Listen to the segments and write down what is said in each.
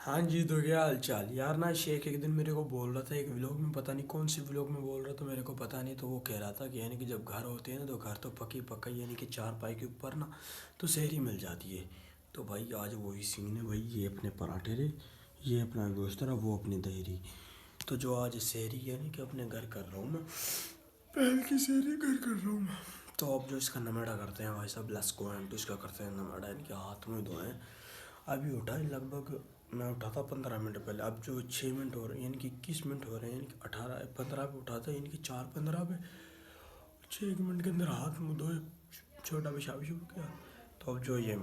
हाँ जी, तो क्या हाल चाल यार। ना शेख एक दिन मेरे को बोल रहा था एक व्लॉग में, पता नहीं कौन सी व्लॉग में बोल रहा था, मेरे को पता नहीं। तो वो कह रहा था कि यानी कि जब घर होते हैं ना तो घर तो पकी पका यानी कि चार पाई के ऊपर ना तो सहरी मिल जाती है। तो भाई आज वही सीन है भाई, ये अपने पराठे रहे, ये अपना गोश्त रहा, वो अपनी दही। तो जो आज सहरी यानी कि अपने घर कर रहा हूँ मैं, पहल की सहरी घर कर रहा हूँ मैं। तो अब जो इसका नमाड़ा करते हैं भाई साहब, लेट्स गो एंड तो इसका करते हैं नमाड़ा, इनके हाथ में धोएं। अभी उठा है लगभग, मैं उठा था 15 मिनट पहले, अब जो 6 मिनट हो रहे हैं यानी कि 21 मिनट हो रहे हैं, यानी कि 18 15 पे उठा था, यानी कि 4:15 पे 6 मिनट के अंदर हाथ मुँह धोए, छोटा पेशाब शुरू किया। तो अब जो ये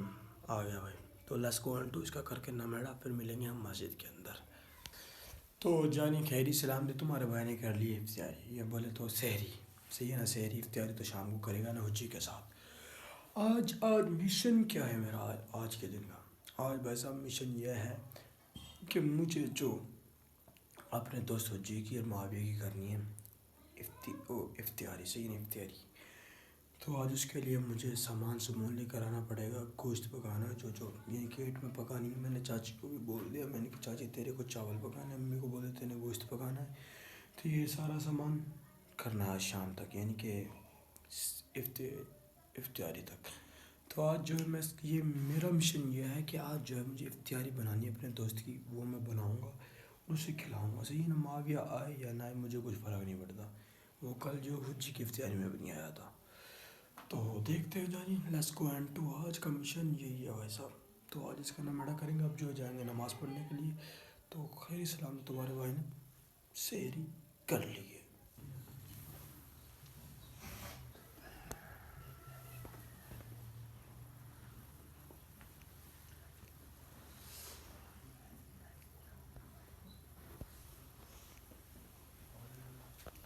आ गया भाई। तो लेट्स गो एंड टू इसका करके नमेड़ा, फिर मिलेंगे हम मस्जिद के अंदर। तो जानी खैरी सलाम दी, तुम्हारे भाई ने कर ली इफ्तियारी, ये बोले तो सहरी सही है ना, सहरी इफ्तियारी तो शाम को करेगा ना हुज्जी के साथ। आज आज मिशन क्या है मेरा, आज के दिन का आज भाई साहब मिशन यह है कि मुझे जो अपने दोस्त हुज्जी की और माविया की करनी है इफ्तियारी, सही नहीं इफ्तियारी। तो आज उसके लिए मुझे सामान सामान लेकर आना पड़ेगा, गोश्त पकाना जो जो ये गेट में पकानी है। मैंने चाची को भी बोल दिया, मैंने कि चाची तेरे को चावल पकाना है, मम्मी को बोले तेरे गोश्त पकाना है। तो ये सारा सामान करना है शाम तक, यानी कि इफ्तियारी तक। तो आज जो है मैं, ये मेरा मिशन ये है कि आज जो है मुझे इफ्तियारी बनानी है अपने दोस्त की, वो मैं बनाऊँगा और उसे खिलाऊँगा। सही है ना, माविया आए या ना आए मुझे कुछ फ़र्क नहीं पड़ता, वो कल जो हुज्जी की इफ्तियारी में भी नहीं आया था। तो देखते हैं जानी, लेट्स गो एंड टू आज का मिशन यही है भाई साहब। तो आज इसका नमाड़ा करेंगे, अब जो जाएंगे नमाज़ पढ़ने के लिए। तो खैर सलाम, तुम्हारे भाई ने सेरी कर ली है।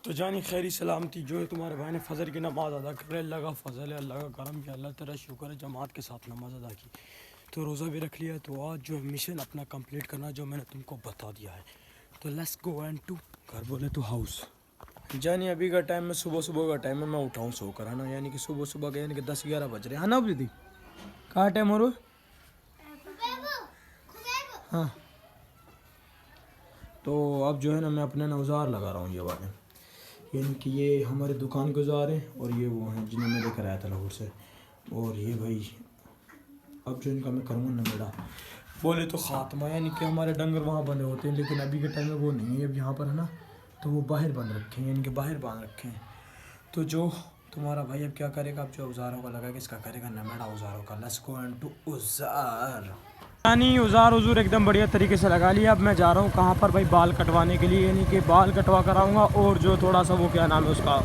तो जानी खैरी सलामती, जो है तुम्हारे भाई ने फजर की नमाज़ अदा कर, अल्लाह का फजल है, अल्लाह का करम कि अल्लाह तेरा शुक्र है जमात के साथ नमाज़ अदा की, तो रोज़ा भी रख लिया। तो आज जो है मिशन अपना कंप्लीट करना जो मैंने तुमको बता दिया है। तो लेट्स गो एंड टू घर बोले तो हाउस। जानी अभी का टाइम में सुबह सुबह का टाइम है, मैं उठाऊँ सोकर है ना, यानी कि सुबह सुबह के यानी कि 10-11 बज रहे हैं ना दीदी, कहाँ टाइम हो रहा है? हाँ। तो अब जो है ना मैं अपने ना औजार लगा रहा हूँ, ये वाले यानी कि ये हमारे दुकान के औजार हैं और ये वो हैं जिन्हें मैं लेकर आया था लाहौर से। और ये भाई अब जो इनका मैं करूँगा ना मेरा बोले तो ख़ात्मा, यानी कि हमारे डंगर वहाँ बंधे होते हैं, लेकिन अभी के टाइम में वो नहीं है, अब यहाँ पर है ना, तो वो बाहर बंद रखे हैं, यानी कि बाहर बांध रखे हैं। तो जो तुम्हारा भाई अब क्या करेगा, अब जो औजारों का लगा के इसका करेगा नमेड़ा औजारों का। लेट्स गो एंड टू औजार। यानी औजार हजूर एकदम बढ़िया तरीके से लगा लिया। अब मैं जा रहा हूँ कहाँ पर भाई, बाल कटवाने के लिए, यानी कि बाल कटवा कर आऊँगा और जो थोड़ा सा वो क्या नाम है उसका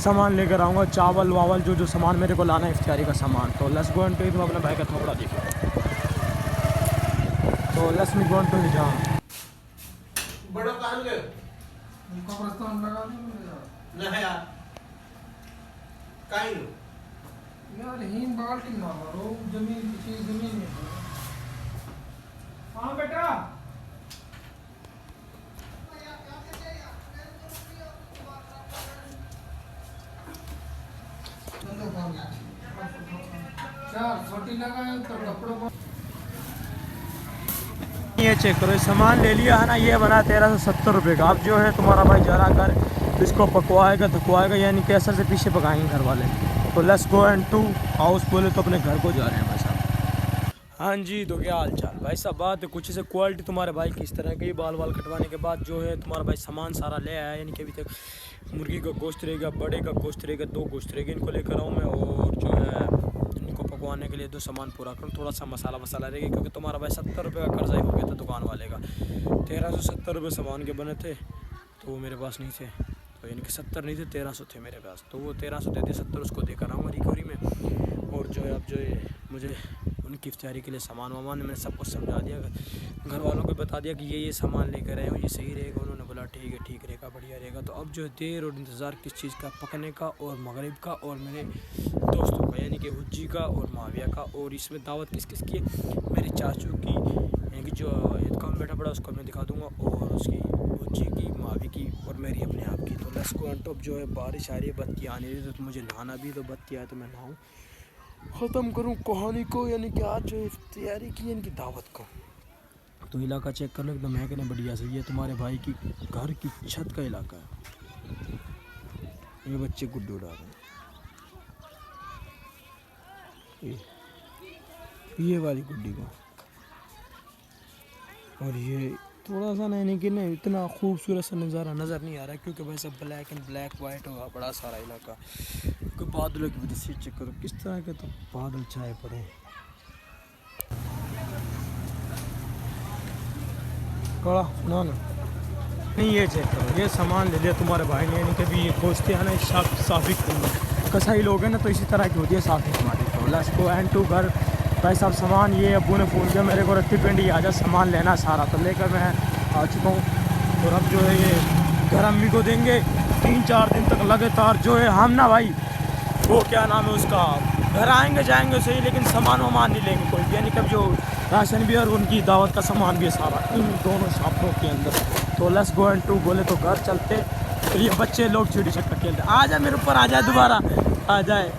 सामान लेकर आऊँगा, चावल वावल जो जो सामान मेरे को लाना है इफ्तियारी का सामान। तो लेट्स गो एंड टू, तुम अपने भाई का थोड़ा देखो। तो let's me go and to जहाँ बड़ा कहाँ गए? कब्रिस्तान लगा दी ना यार, काहे लो? यार हीन बाल की ना मारो, जमीन की जमीन में। हाँ बेटा। चार छोटी लगाए तो कपड़ों को ये चेक करो, सामान ले लिया है ना, ये बना 1370 रुपये का। अब जो है तुम्हारा भाई जरा कर इसको पकवाएगा धकवाएगा, यानी कैसर से पीछे पकाएंगे घर वाले। तो let's go and to house, बोले तो अपने घर को जा रहे हैं भाई साहब। हाँ जी, तो क्या हाल चाल भाई साहब, बात है कुछ से क्वालिटी तुम्हारे भाई की इस तरह की, बाल वाल कटवाने के बाद जो है तुम्हारा भाई सामान सारा ले आया, यानी कि अभी तक मुर्गी का गोश्त रहेगा, बड़े का गोश्त रहेगा, 2 गोश्त रहेगा, इनको लेकर आऊँ मैं। और जो है इनको पकवाने के लिए 2 सामान पूरा करूँ, थोड़ा सा मसाला वसाला रहेगा, क्योंकि तुम्हारा भाई 70 रुपये का कर्जा ही हो गया था दुकान वाले का। 1370 रुपये सामान के बने थे, तो वो मेरे पास नहीं थे, तो यानी कि 70 नहीं थे, 1300 थे मेरे पास। तो वो 1300 देते, 70 उसको देकर आऊँगा रिकवरी में। और जो है अब जो है मुझे उनकी इफ्तियारी के लिए सामान वामान मैंने सब कुछ समझा दिया, घर वालों को बता दिया कि ये सामान लेकर आए हो, ये सही रहेगा। उन्होंने बोला ठीक रहेगा, बढ़िया रहेगा। तो अब जो है देर और इंतज़ार किस चीज़ का, पकने का और मगरिब का और मेरे दोस्तों का, यानी कि हुज्जी का और माविया का। और इसमें दावत किस किस की है, मेरे चाचू की, यानी कि जो ईद का बैठा पड़ा उसको मैं दिखा दूँगा, और उसकी हुज्जी की, मावी की और मेरी अपने आप की। तो लेट्स गो एंड टॉप, जो है बारिश आ रही है, बत्ती आने रही है, तो मुझे नहाना भी, तो बत्ती आए तो मैं नहाऊँ, ख़त्म करूँ कहानी को, यानी कि आज जो इफ्तियारी की यानी कि दावत को। तो इलाका चेक कर लो, एकदम है कि नहीं बढ़िया सही है। तुम्हारे भाई की घर की छत का इलाका है। ये बच्चे गुड्डू उड़ा रहे हैं ये वाली गुड्डी को। और ये थोड़ा सा नहीं कि नहीं इतना खूबसूरत सा नज़ारा नज़र नहीं आ रहा है, क्योंकि भाई सब ब्लैक एंड ब्लैक वाइट होगा बड़ा सारा इलाका। क्योंकि बादलों की वजह से चेक करो किस तरह के तो बादल छाए पड़े हैं। कड़ा सुना ना नहीं, ये चेक करो, ये सामान ले लिया तुम्हारे भाई ने, यानी कभी ये खोजते हैं ना साफिक कसाई लोग हैं ना, तो इसी तरह की होती है साफिक हमारी। तो लेट्स गो एंड टू घर। भाई साहब सामान ये अब्बू ने फ़ोन किया मेरे को, रत्ती पिंडी आ जा सामान लेना सारा, तो लेकर मैं आ चुका हूँ। और अब जो है ये घर अम्मी को देंगे 3-4 दिन तक लगातार। जो है हम ना भाई वो क्या नाम है उसका, घर आएंगे जाएंगे सही, लेकिन सामान वामान नहीं लेंगे कोई भी, यानी कब जो राशन भी और उनकी दावत का सामान भी है सारा इन दोनों शॉपों के अंदर। तो लेट्स गो एंड टू बोले तो घर चलते। तो ये बच्चे लोग चिड़ी छक्का खेलते, आ जाए मेरे ऊपर, आ जाए दोबारा आ जाए।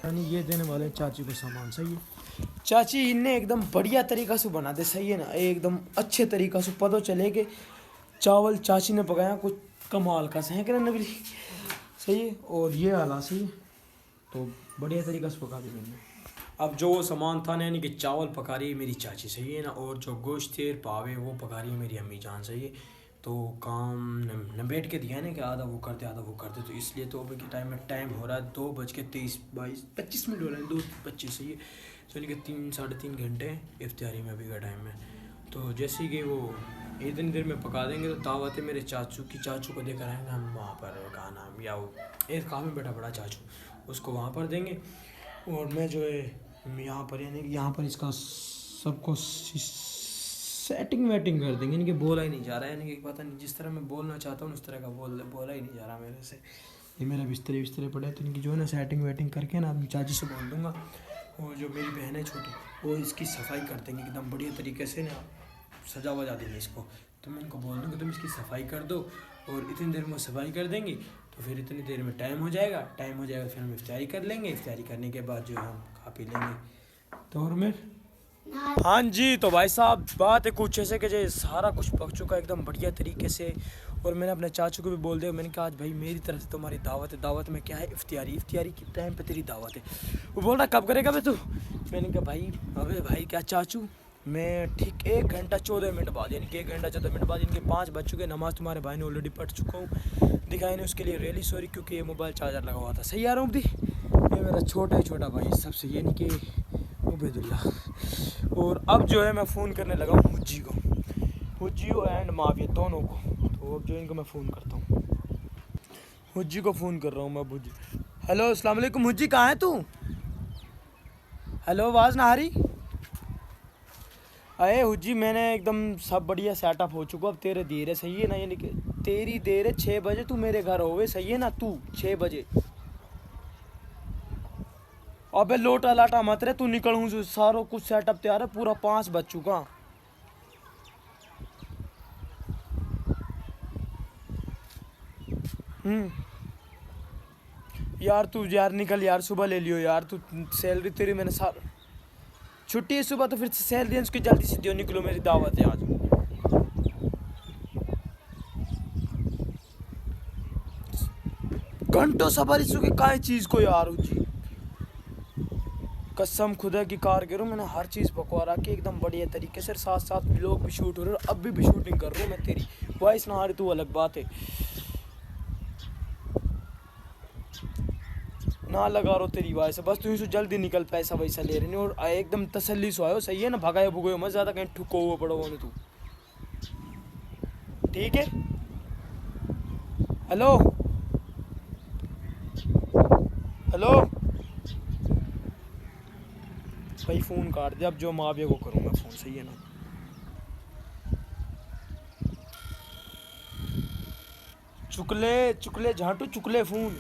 यानी ये देने वाले चाची को सामान सही है। चाची इनने एकदम बढ़िया तरीका से बना दे, सही है ना, एकदम अच्छे तरीका से पता चले कि चावल चाची ने पकाया कुछ कमाल का सही है कि ना नबी, सही है। और ये आला सही है, तो बढ़िया तरीका से पका दी मैंने। अब जो सामान था ना, यानी कि चावल पका रही है मेरी चाची सही है ना, और जो गोश्त तेर पावे वो पका रही है मेरी अम्मी जान सही है। तो काम न बैठ के दिया है ना कि आधा वो करते आधा वो करते, तो इसलिए तो अभी के टाइम में टाइम हो रहा है 2:23-25 हो रहे हैं, 2:25 सही है। तो यानी कि 3-3.5 घंटे इफ्तारी में अभी का टाइम है। तो जैसे कि वो इतनी देर में पका देंगे तो दावत है मेरे चाचू की, चाचू को देकर आएंगे हम वहाँ पर, कहा नाम या वो एक काम में बैठा बड़ा चाचू, उसको वहाँ पर देंगे। और मैं जो है यहाँ पर, यानी कि यहाँ पर इसका सबको सेटिंग वेटिंग कर देंगे, यानी कि बोला ही नहीं जा रहा है, यानी कि पता नहीं जिस तरह मैं बोलना चाहता हूँ उस तरह का बोला ही नहीं जा रहा मेरे से। ये मेरा बिस्तरे पड़े, तो इनकी जो है ना सेटिंग वेटिंग करके ना अपनी चाची से बोल दूँगा। और जो मेरी बहन है छोटी, वो इसकी सफाई कर देंगे एकदम बढ़िया तरीके से ना, सजा वजा देंगे इसको। तो मैं इनको बोल दूँगा तुम इसकी सफाई कर दो, और इतनी देर में सफाई कर देंगी तो फिर इतनी देर में टाइम हो जाएगा फिर हम इफ्तारी कर लेंगे। इफ्तारी करने के बाद जो है हम खा पी लेंगे। तो और मैं हाँ जी, तो भाई साहब बात है कुछ ऐसे कि जो सारा कुछ पक चुका है एकदम बढ़िया तरीके से। और मैंने अपने चाचू को भी बोल दिया, मैंने कहा आज भाई मेरी तरफ से तुम्हारी दावत है। दावत में क्या है, इफ्तियारी की टाइम पे तेरी दावत है। वो बोल रहा कब करेगा भाई तू, मैंने कहा भाई अबे भाई क्या चाचू, मैं ठीक 1 घंटा 14 मिनट बाद, यानी कि 1 घंटा 14 मिनट बाद, इनके 5 बज चुके, नमाज़ तुम्हारे भाई ने ऑलरेडी पढ़ चुका हूँ। दिखाई नहीं उसके लिए रियली सॉरी, क्योंकि ये मोबाइल चार्जर लगा हुआ था। सही आ रहा हूँ दी, ये मेरा छोटा भाई सबसे, यानी कि उबैदुल्ला। और अब जो है मैं फ़ोन करने लगा हूँ हुज्जी एंड माविया दोनों को। तो अब जो इनको मैं फ़ोन करता हूँ, हुज्जी को फ़ोन कर रहा हूँ मैं। हुज्जी हेलो अस्सलाम वालेकुम, हुज्जी कहाँ है तू, हेलो आवाज़ ना आ रही। अरे हुज्जी मैंने एकदम सब बढ़िया सेटअप हो चुका, अब तेरे देर है सही है ना, यानी कि तेरी देर है 6 बजे तू मेरे घर होवे सही है ना, तू 6 बजे। अबे लोटा लाटा मत रे, तू निकल हूँ, सारा कुछ सेटअप तैयार है पूरा, 5 बज चुका। यार तू यार निकल यार, सुबह ले लियो यार, तू सैलरी तेरी मैंने सार छुट्टी है सुबह, तो फिर सैलरी उसकी जल्दी से दियो, निकलो मेरी दावत है आज। घंटों सफर इसके काय चीज़ को यार जी, कसम खुदा की कार करूँ, मैंने हर चीज़ पकवा रखी एकदम बढ़िया तरीके से, साथ साथ लोग भी शूट हो रहे, और अब भी शूटिंग कर रहा हूँ मैं। तेरी वॉइस ना आ रही तो अलग बात है, ना लगा रो तेरी वॉइस, बस तू ही जल्दी निकल, पैसा वैसा ले रहे नहीं, और एकदम तसल्ली से आयो सही है ना, भगाए भुगो मत ज़्यादा, कहीं ठुको हुआ पड़ो तू, ठीक है। हेलो भाई फ़ोन काट दे, अब जो माविया को करूँगा फ़ोन सही है ना। चुकले झाटू चुकले फ़ोन।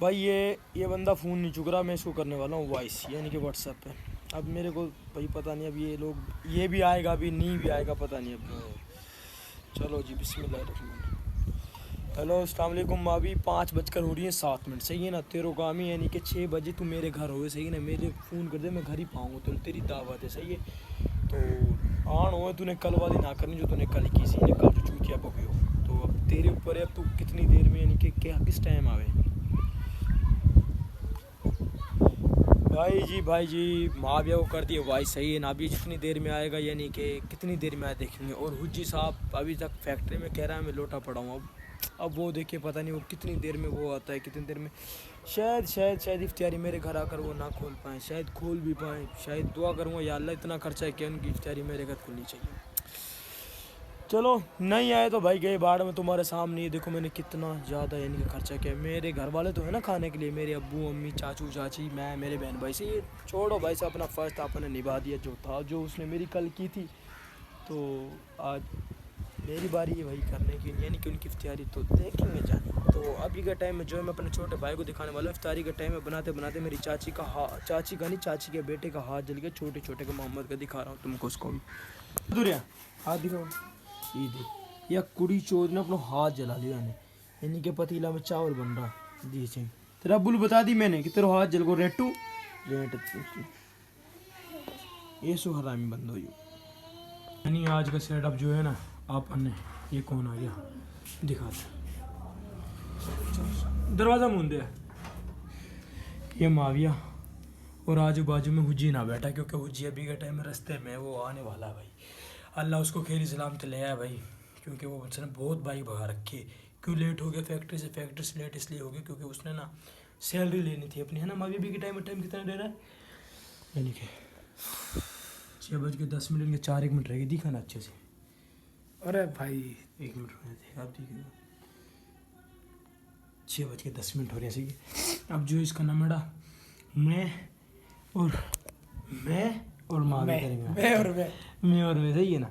भाई ये बंदा फ़ोन नहीं चुक रहा, मैं इसको करने वाला हूँ वॉइस, यानी कि व्हाट्सएप पे। अब मेरे को भाई पता नहीं, अब ये लोग ये भी आएगा अभी नहीं भी आएगा पता नहीं अब। चलो जी बिस्मिल्लाह। हेलो अस्सलाम वालेकुम। अभी 5 बजकर हो रही है 7 मिनट, सही है ना। तेरे काम ही यानी कि 6 बजे तू मेरे घर हो, सही है ना। मेरे फ़ोन कर दे, मैं घर ही पाऊँगा, तो तेरी दावत है, सही है। तो आन हो तूने कल वाली ना करनी जो तूने कल की सी, ने कल जो चूतिया पकी हो। तो अब तेरे ऊपर है, अब तू कितनी देर में यानी कि क्या किस टाइम आवे। भाई जी माविया को कर दिए भाई, सही है ना। अभी जितनी देर में आएगा यानी कि कितनी देर में आए देखेंगे। और हुज्जी साहब अभी तक फैक्ट्री में कह रहा है मैं लोटा पड़ा हूँ। अब वो देखिए पता नहीं वो कितनी देर में वो आता है, कितनी देर में। शायद इफ्तियारी मेरे घर आकर वो ना खोल पाएँ, शायद खोल भी पाएँ, शायद दुआ करूँगा या अल्लाह इतना खर्चा है कि उनकी इफ्तियारी मेरे घर खुलनी चाहिए। चलो नहीं आए तो भाई गए बाढ़ में, तुम्हारे सामने ये देखो मैंने कितना ज़्यादा यानी कि खर्चा किया। मेरे घर वाले तो है ना खाने के लिए, मेरे अब्बू अम्मी चाचू चाची मैं मेरे बहन भाई से। ये छोड़ो भाई से, अपना फ़र्ज था आपने निभा दिया, जो था जो उसने मेरी कल की थी। तो आज मेरी बारी है भाई करने की, यानी कि उनकी इफ्तियारी तो देखेंगे जाने। तो अभी का टाइम में जो है मैं अपने छोटे भाई को दिखाने वाला हूँ। इफ्तारी का टाइम में बनाते बनाते मेरी चाची चाची के बेटे का हाथ जल गया, छोटे छोटे का मोहम्मद का दिखा रहा हूँ तुमको उसको भी। दुरिया हाथ दिखाओ, ये देख या कुड़ी चोद ने अपना हाथ जला लिया ने, यानी कि पतीला में चावल बन रहा जी सिंह। तेरा बुल बता दी मैंने कि तेरा हाथ जल को रेटू रेट ये सो हरामी बंद हो। यानी आज का सेटअप जो है ना आपने, ये कौन आ गया दिखा दरवाज़ा मूंद है। ये माविया और आजू बाजू में हुज्जी ना बैठा, क्योंकि हुज्जी अभी के टाइम में रास्ते में वो आने वाला है भाई। अल्लाह उसको खैर सलामत ले आया भाई, क्योंकि वो उसने बहुत बाइक भगा रखी है। क्यों लेट हो गया फैक्ट्री से लेट इसलिए हो गया क्योंकि उसने ना सैलरी लेनी थी अपनी, है ना। मावी अभी के टाइम कितना दे रहा है, यानी कि 6:10 के 4 रहेगी, दिखा ना अच्छे से। अरे भाई 1 मिनट हो गए आप देखिए, 6:10 हो रहे सही। अब जो इसका नाम है मैं और माँ करेंगे, मैं और मैं, सही है ना।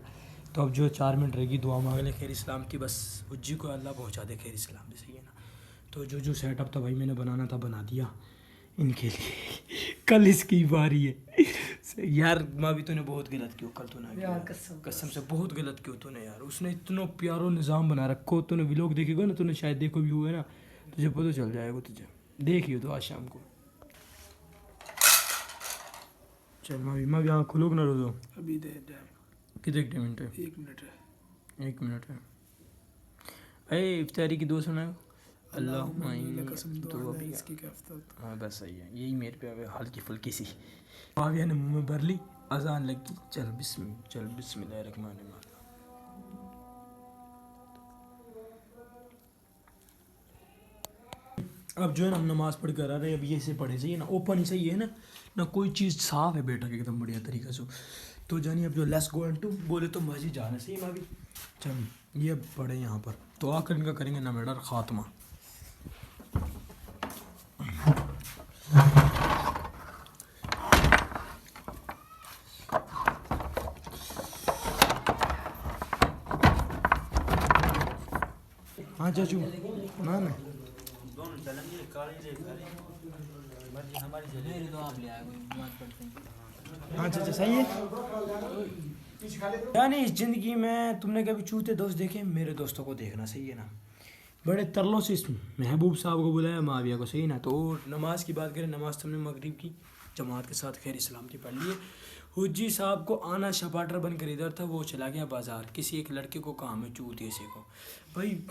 तो अब जो 4 मिनट रहेगी दुआ मांग ले खैर सलामती, बस उज्जी को अल्लाह पहुंचा दे खैर सलामती, सही है ना। तो जो सेटअप था भाई मैंने बनाना था बना दिया इनके लिए। कल इसकी बारी है यार। माँ भी तूने बहुत गलत क्यों कल तूने यार, कसम से बहुत गलत क्यों तूने यार। उसने इतना प्यारो निज़ाम बना रखो, तूने व्लॉग देखेगा ना, तूने शायद देखो भी हुआ है ना, तुझे पता चल जाएगा, तुझे देखियो तो आज शाम को। चल मैं भी यहाँ खुलोग ना रो दो अभी दे कितने मिनट है, 1 मिनट है। 1 मिनट है। अरे इफ्तारी की दो सुना अल्लाह तो अभी इसकी क्या अफ्तार। हाँ बस सही है, यही मेरे पे अभी हल्की फुल्की सी माविया ने मुँह में भर ली, अजान लगी, चल बिस्मिल्लाहिर्रहमानिर्रहीम। अब जो है ना हम नमाज़ पढ़ कर आ रहे हैं, अब ये से पढ़े सही है ना, ओपन ही सही है ना कोई चीज़ साफ है बेटा एकदम बढ़िया तरीके से। तो जानिए अब जो लेट्स गो इनटू बोले तो मस्जिद जाना सही है अभी। चल ये पढ़े यहाँ पर तो आकर इनका करेंगे ना बेटा खात्मा। हाँ चाचू ना हाँ चाचा सही है। यानी इस ज़िंदगी में तुमने कभी चूते दोस्त देखे, मेरे दोस्तों को देखना, सही है ना। बड़े तरलों से इस महबूब साहब को बुलाया माविया को, सही ना। तो नमाज की बात करें, नमाज तुमने मगरिब की जमात के साथ खैर सलामती पढ़ लिए। हुज्जी साहब को आना शपाटर बनकर इधर था, वो चला गया बाज़ार, किसी एक लड़के को काम है चूतिए से को। भाई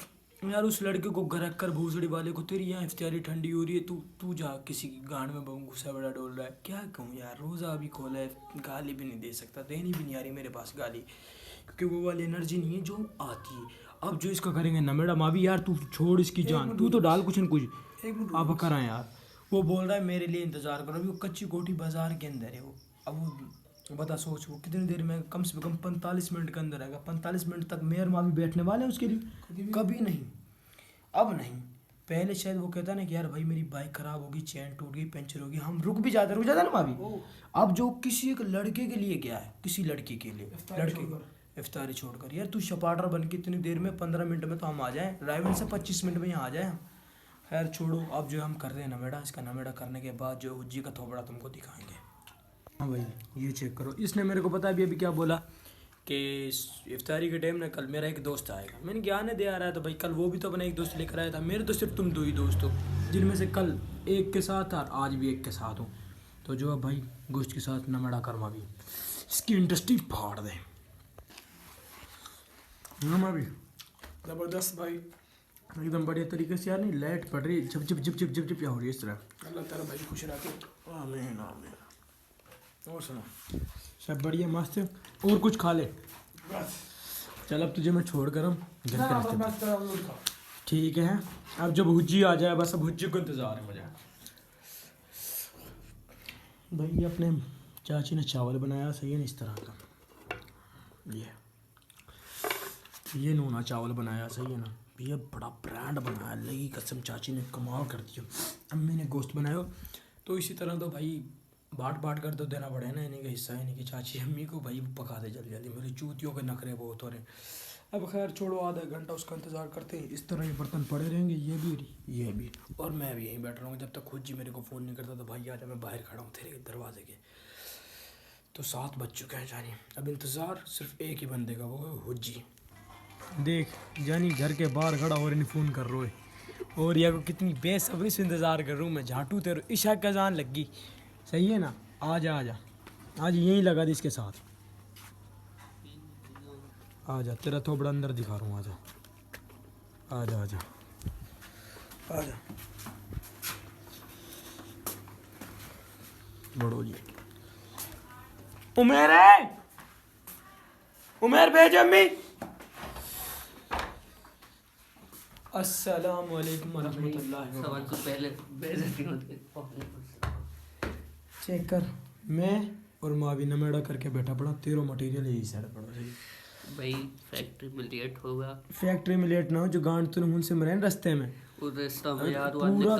यार उस लड़के को घर रख कर भूसड़ी वाले को, तेरी यहाँ इफ्तियारी ठंडी हो रही है, तू जा किसी गांड में बम घुसा बड़ा डोल रहा है। क्या कहूँ यार, रोज़ा अभी खोला है, गाली भी नहीं दे सकता, देनी भी नहीं आ रही मेरे पास गाली, क्योंकि वो वाली एनर्जी नहीं है जो आती है। अब जो इसका करेंगे ना मैडम अभी यार, तू छोड़ इसकी जान, तू तो डाल कुछ न कुछ अब करा यार। वो बोल रहा है मेरे लिए इंतज़ार करो, अभी वो कच्ची कोठी बाज़ार के अंदर है वो। अब वो बता सोच वो कितनी देर में, कम से कम 45 मिनट के अंदर आएगा। 45 मिनट तक मेयर माँ भी बैठने वाले हैं उसके लिए, कभी नहीं, अब नहीं। पहले शायद वो कहता ना कि यार भाई मेरी बाइक ख़राब होगी, चैन टूट गई, पंचर होगी, हम रुक जाता ना भाभी। अब जो किसी एक लड़के के लिए गया है, किसी लड़की के लिए, लड़के इफ्तारी छोड़कर, यार तू शपाटर बन के इतनी देर में 15 मिनट में तो हम आ जाएं, ड्राइवर से 25 मिनट में यहाँ आ जाए हम। खैर छोड़ो, अब जो हम कर रहे हैं नवेड़ा, इसका नवेड़ा करने के बाद जो हुज्जी का थोबड़ा तुमको दिखाएंगे। हाँ भाई ये चेक करो, इसने मेरे को पता है अभी क्या बोला कि इफ्तारी के टाइम ना कल मेरा एक दोस्त आएगा। मैंने क्या आने दे आ रहा है, तो भाई कल वो भी तो अपना एक दोस्त लेकर आया था। मेरे तो सिर्फ तुम 2 ही दोस्त हो, जिनमें से कल एक के साथ था और आज भी एक के साथ हूँ। तो जो अब भाई गोश्त के साथ नमड़ा करमा भी, इसकी इंडस्ट्री फाड़ दें। नमा भी जबरदस्त भाई, एकदम बढ़िया तरीके से यार। नहीं लाइट पड़ रही, झप झप झप झप झप झप हो रही है इस तरह। अल्लाह ताला भाई खुश रखे। आमीन आमीन। और सुना, सब बढ़िया मस्त है। और कुछ खा ले। बस चल अब तुझे मैं छोड़ कर हम घर के रास्ते पे। बस तेरा ठीक है, अब जब हुज्जी आ जाए, बस अब हुज्जी को इंतज़ार है मुझे। भाई अपने चाची ने चावल बनाया सही है ना, इस तरह का ये नूना चावल बनाया सही है ना। ये बड़ा ब्रांड बनाया, लगी कसम चाची ने कमाल कर दिया। अम्मी ने गोश्त बनाया, तो इसी तरह तो भाई बांट कर तो देना पड़े ना, इन्हीं का हिस्सा है। इन्हीं की चाची अम्मी को भाई पका दे जल्दी जल्दी, मेरी चूतियों के नखरे बहुत हो रहे हैं। अब खैर छोड़ो, आधा घंटा उसका इंतज़ार करते हैं। इस तरह ये बर्तन पड़े रहेंगे, ये भी और मैं भी यहीं बैठ रहा हूँ जब तक खुद जी मेरे को फ़ोन नहीं करता। तो भाई आजा, मैं बाहर खड़ा हूँ तेरे दरवाजे के। तो 7 बज चुके हैं जानी, अब इंतज़ार सिर्फ एक ही बंदे का, वो है हुज्जी। देख जानी घर के बाहर खड़ा और इन्हें फ़ोन कर रहा है, और या को कितनी बेसब्री से इंतज़ार कर रहा हूँ मैं। झाटू तेरे इशा का जान लगी, सही है ना। आजा आज यहीं लगा दी इसके साथ। आजा तेरा थोबड़ा अंदर दिखा रहा हूँ, आजा। बड़ो जी उमेर भेज अम्मी। अस्सलाम वालेकुम वरहमतुल्लाहि सवाल को पहले बेइज्जती होती चेक कर। मैं और मावी नमेड़ा करके बैठा पड़ा, तेरो मटेरियल यही साइड पड़ा सही। भाई फैक्ट्री में लेट होगा। फैक्ट्री में लेट ना हो, जो गांड तूने मुझसे मरे न रास्ते में, उस रास्ता में यार वो पूरा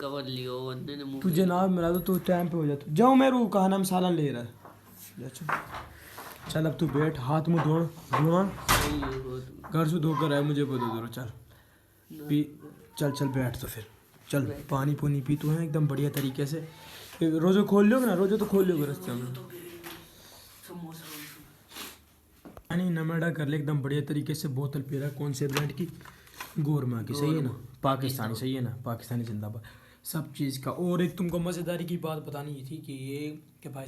कवर लियो वंदे ने मुंह तू जनाब मिला दो तो टाइम पे हो जाता। जाओ मैं रू कहा नाम सालन ले रहा है। चल अब तू बैठ, हाथ मुँह धोना घर से धोकर आए, मुझे को दो चल पी। चल बैठ तो फिर चल, पानी पूनी पी तू है एकदम बढ़िया तरीके से। रोज़ो खोल लोगे ना, रोज़ो तो खोल लोगे रास्ते में। नहीं नमेड़ा कर ले एकदम बढ़िया तरीके से। बोतल पी रहा है कौन से ब्रांड की, गोरमा की, सही है ना, पाकिस्तानी, सही है ना, पाकिस्तानी जिंदाबाद सब चीज़ का। और एक तुमको मज़ेदारी की बात बतानी थी कि भाई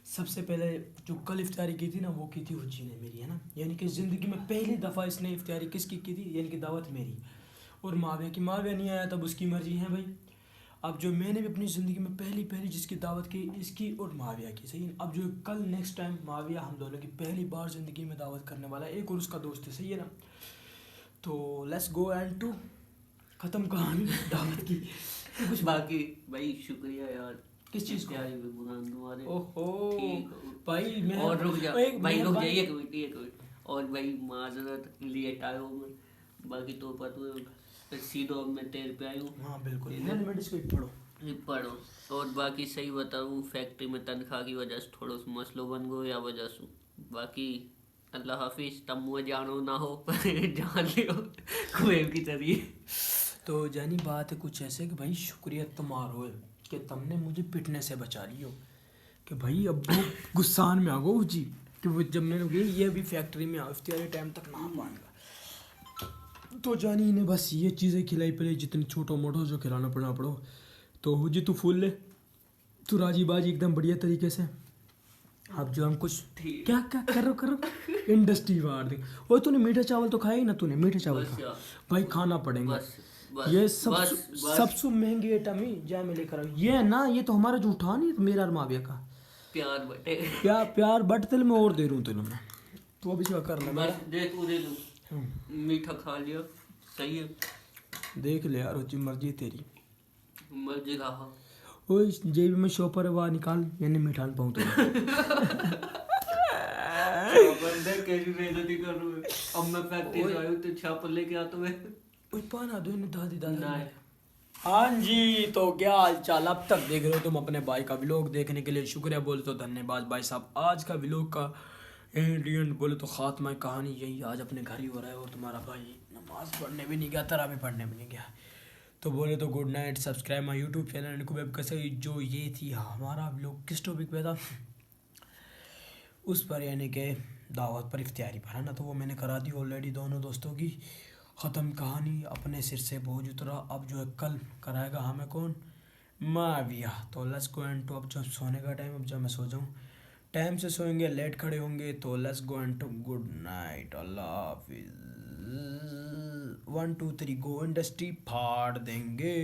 सबसे पहले जो कल इफ्तारी की थी ना, वो की थी हुज्जी ने मेरी, है ना। यानी कि ज़िंदगी में पहली दफ़ा इसने इफ्तारी किसकी की थी, यानी कि दावत मेरी। और माविया की, माविया नहीं आया तब उसकी मर्जी है भाई। अब जो मैंने भी अपनी ज़िंदगी में पहली जिसकी दावत की, इसकी और माविया की, सही है। अब जो कल नेक्स्ट टाइम माविया हम दोनों की पहली बार ज़िंदगी में दावत करने वाला है, एक और उसका दोस्त है, सही है ना। तो लेट्स गो एंड टू ख़त्म कहानी दावत की। कुछ बाकी भाई शुक्रिया यार, किस चीज़ को? प्यारी भगवान तुम्हारे। ओहो ठीक। भाई मैं और रुक जा भाई, रुक जाइए एक मिनट। और भाई माजरत लेट आयो मैं, बाकी तो पता सीधो अब मैं तेरे पे आयू। हाँ बिल्कुल, इसको पढ़ो। और बाकी सही बताऊँ, फैक्ट्री में तनख्वाह की वजह से थोड़ा सा मसलो बन गयो या वजह से। बाकी अल्लाह हाफिज, तब मुझे जानो ना हो जान लियो कोई की तरीके। तो जानी बात है कुछ ऐसे कि भाई शुक्रिया तुम्हारो है कि तुमने मुझे पिटने से बचा लियो। कि भाई अब वो गुस्सान में आ गो जी, कि वो जब मैंने कही ये अभी फैक्ट्री में इफ्तारी टाइम तक ना पाएगा, तो जानी ने बस ये चीज़ें खिलाई पिलाई जितनी छोटो मोटो जो खिलाना पड़ना पड़ो। तो हुजी तू फूल ले, तू राजी बाजी एकदम बढ़िया तरीके से। अब जो हम कुछ क्या करो इंडस्ट्री वार दे। और तूने मीठा चावल तो खाया ही ना, तूने मीठा चावल खा भाई, खाना पड़ेगा। ये सबसे महंगी आइटम ही जा मैं लेकर आऊँ ये ना, ये तो हमारा जूठा नहीं, मेरा और माविया का प्यार बटे प्यार बट तेल में और दे रहा हूँ तेल में, तो अभी क्या करना। बस देख उधे लूँ, मीठा खा लिया सही है, देख ले यार उसकी मर्जी तेरी, मर्जी खा। ओ जेबी में शॉपर है वहाँ निकाल, यानी मीठा न पाऊँ तो बंदे कैसी बेइज्जती कर रहे हो। अब मैं फैक्ट्री से आया तो छाप लेके आता मैं पाना दो दादी। हाँ जी, तो क्या हाल चाल, अब तक देख रहे हो तुम अपने भाई का व्लॉग देखने के लिए शुक्रिया बोले तो धन्यवाद भाई साहब। आज का व्लॉग का एंड बोले तो खात्मा कहानी यही, आज अपने घर ही हो रहा है और तुम्हारा भाई नमाज पढ़ने भी नहीं गया, तरावी पढ़ने भी नहीं गया। तो बोले तो good night, subscribe my YouTube channel and web कैसे। जो ये थी हमारा व्लॉग किस टॉपिक पे था, उस पर यानी कि दावत पर इफ्तियारी पर है ना, तो वो मैंने करा दी ऑलरेडी दोनों दोस्तों की। ख़त्म कहानी, अपने सिर से बोझ उतरा। अब जो है कल कराएगा हमें कौन, माविया। तो लेट्स गो एंड टू, अब जब सोने का टाइम, अब जब मैं सो जाऊँ, टाइम से सोएंगे, लेट खड़े होंगे, तो let's go and to good night, अल्लाह हाफिज़। 1 2 3 गो, इंडस्ट्री फाड़ देंगे।